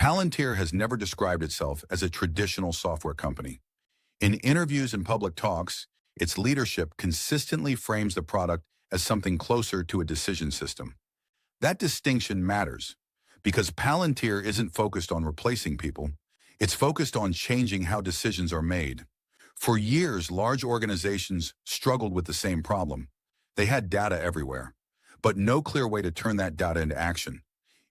Palantir has never described itself as a traditional software company. In interviews and public talks, its leadership consistently frames the product as something closer to a decision system. That distinction matters because Palantir isn't focused on replacing people. It's focused on changing how decisions are made. For years, large organizations struggled with the same problem. They had data everywhere, but no clear way to turn that data into action.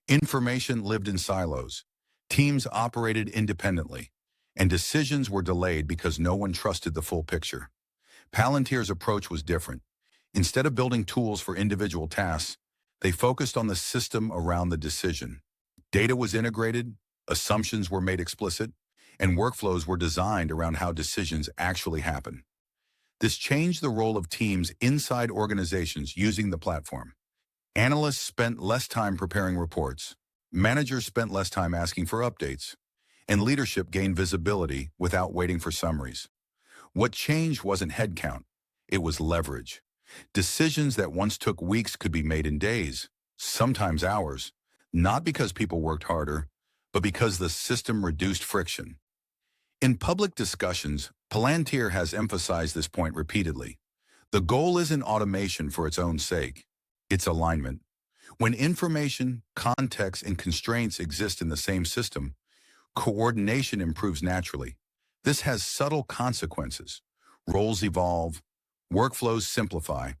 Information lived in silos. Teams operated independently, and decisions were delayed because no one trusted the full picture. Palantir's approach was different. Instead of building tools for individual tasks, they focused on the system around the decision. Data was integrated, assumptions were made explicit, and workflows were designed around how decisions actually happen. This changed the role of teams inside organizations using the platform. Analysts spent less time preparing reports. Managers spent less time asking for updates. And leadership gained visibility without waiting for summaries. What changed wasn't headcount, it was leverage. Decisions that once took weeks could be made in days, sometimes hours, not because people worked harder, but because the system reduced friction. In public discussions, Palantir has emphasized this point repeatedly. The goal isn't automation for its own sake, it's alignment. When information, context, and constraints exist in the same system, coordination improves naturally. This has subtle consequences. Roles evolve, workflows simplify,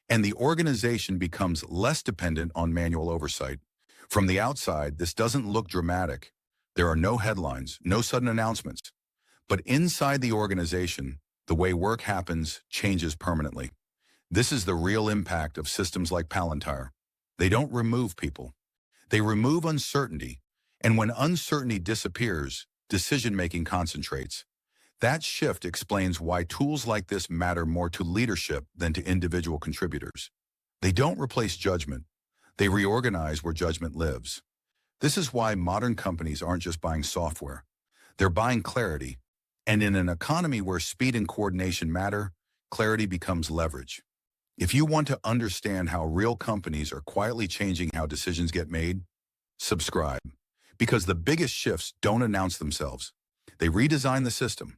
and the organization becomes less dependent on manual oversight. From the outside, this doesn't look dramatic. There are no headlines, no sudden announcements. But inside the organization, the way work happens changes permanently. This is the real impact of systems like Palantir. They don't remove people. They remove uncertainty. And when uncertainty disappears, decision-making concentrates. That shift explains why tools like this matter more to leadership than to individual contributors. They don't replace judgment. They reorganize where judgment lives. This is why modern companies aren't just buying software. They're buying clarity. And in an economy where speed and coordination matter, clarity becomes leverage. If you want to understand how real companies are quietly changing how decisions get made, subscribe. Because the biggest shifts don't announce themselves. They redesign the system.